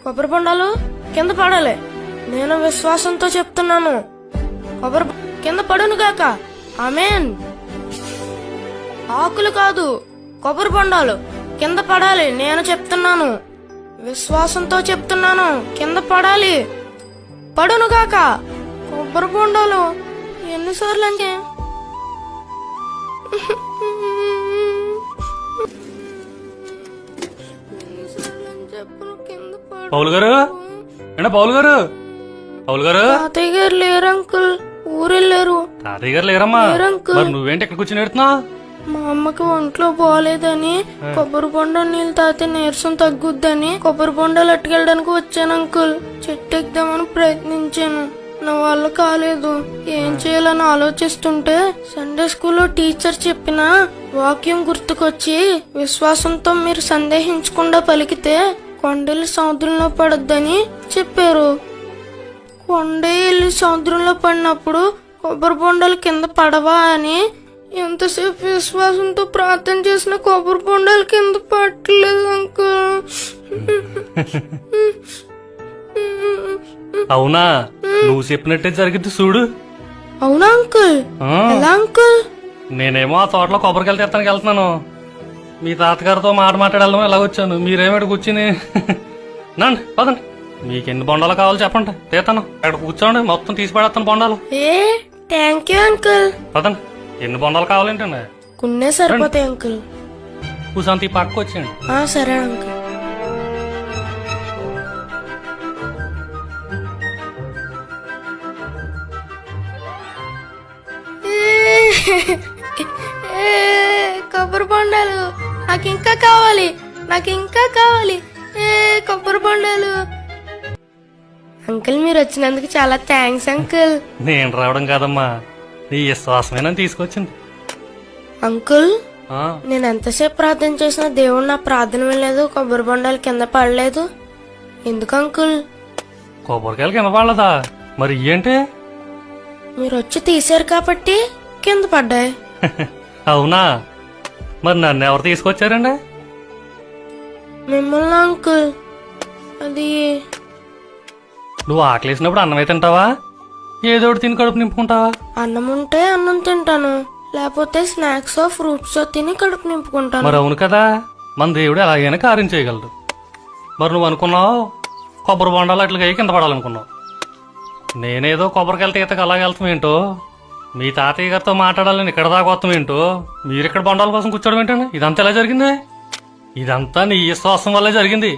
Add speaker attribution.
Speaker 1: కొబ్బరి బొండాలు కింద పడాలి. నేను విశ్వాసంతో చెప్తున్నాను. కొబ్బరి కింద పడును గాక. ఆమేన్. ఆకులు కాదు, కొబ్బరి బొండాలు కింద పడాలి. నేను చెప్తున్నాను, విశ్వాసంతో చెప్తున్నాను. కింద పడాలి, పడును గాక. కొబ్బరి బొండాలు ఎన్నిసార్లు అంటే
Speaker 2: పౌలు గారు, పౌలు గారు, పౌలు గారు.
Speaker 1: తాతయ్య గారు లేరు అంకుల్, ఊరెళ్ళారు.
Speaker 2: తాతయ్య గారు లేరమ్మా. మరి నువ్వేంటి ఇక్కడ కూర్చొని ఎడుతున్నావు?
Speaker 1: మా అమ్మకి ఒంట్లో బాగాలేదని కొబ్బరి బొండ నీళ్ళు తాగితే నీరసం తగ్గుద్దని కొబ్బరి బొండాలు అట్టుకెళ్ళడానికి వచ్చాను అంకుల్. చెట్టు ఎక్కుదామని ప్రయత్నించాను, నా వల్ల కాలేదు. ఏం చేయాలని ఆలోచిస్తుంటే సండే స్కూల్లో టీచర్ చెప్పిన వాక్యం గుర్తుకొచ్చి, విశ్వాసంతో మీరు సందేహించకుండా పలికితే కొండలు సముద్రంలో పడొద్దని చెప్పారు. కొండలు సముద్రంలో పడినప్పుడు కొబ్బరి బొండాలు కింద పడవా అని ఎంతసేపు విశ్వాసంతో ప్రార్థన చేసిన కొబ్బరి బొండాలు కింద పట్టలేదు అంకుల్.
Speaker 2: అవునా? నువ్వు చెప్పినట్టే జరిగింది చూడు.
Speaker 1: అవునా అంకుల్? ఎలా అంకుల్?
Speaker 2: నేనేమో ఆ తోటలో కొబ్బరికాయలు తెస్తానికి వెళ్తున్నాను. మీ తాతగారితో మాట్లాడడం ఎలా వచ్చాను, మీరేమిటి కూర్చుని నండి పదండి. మీకెన్ని బొండాలు కావాలో చెప్పండి, తీస్తాను. అక్కడ కూర్చోండి, మొత్తం తీసి పడేస్తాను బొండాలు.
Speaker 1: Thank you uncle.
Speaker 2: పదండి. ఎన్ని బొండాలు కావాలేంటండి?
Speaker 1: కొన్నే సరిపోతాయి అంకుల్.
Speaker 2: కూసంత ఈ పక్కకు వచ్చేయండి.
Speaker 1: సరే అంకుల్. కొబ్బరి బొండాలు నాకు ఇంకా కావాలి, నాకు ఇంకా కావాలి. కొబ్బరి బొండాలు. అంకుల్ మీరు వచ్చినందుకు చాలా థ్యాంక్స్ అంకుల్.
Speaker 2: నేను రావడం కాదమ్మా, నీ విశ్వాసమేనా తీసుకొచ్చింది.
Speaker 1: అంకుల్ నేను ఎంతసేపు ప్రార్థన చేసినా దేవుడు నా ప్రార్థన వినలేదు, కొబ్బరి బొండాలు కింద పడలేదు. ఎందుకు అంకుల్?
Speaker 2: కొబ్బరికాయలు కింద పడలేదా? మరి ఏంటి?
Speaker 1: మీరు వచ్చి తీశారు కాబట్టి కింద పడ్డాయి.
Speaker 2: అవునా? మరి నన్ను ఎవరు తీసుకొచ్చారండి?
Speaker 1: మిమ్మల్ని అంకుల్. అది
Speaker 2: నువ్వు ఆకలేసినప్పుడు అన్నమే తింటావా, ఏదో ఒకటి తిని కడుపు నింపుకుంటావా?
Speaker 1: అన్నం ఉంటే అన్నం తింటాను, లేకపోతే స్నాక్స్ ఫ్రూట్స్ తిని కడుపు నింపుకుంటాను.
Speaker 2: మరి అవును కదా, మన దేవుడు ఎలాగైనా కార్యం చేయగలడు. మరి నువ్వు అనుకున్నావు కొబ్బరి బొండాలు అట్లా కింద పడాలనుకున్నావు. నేనేదో కొబ్బరికాయలు తీతకు అలాగే వెళ్తాం ఏంటో, మీ తాతయ్య గారితో మాట్లాడాలని ఇక్కడ దాకా వస్తాం ఏంటో, మీరు ఇక్కడ బొండాల కోసం కూర్చోడం ఏంటండి? ఇదంతా ఎలా జరిగింది? ఇదంతా నీ విశ్వాసం వల్లే జరిగింది.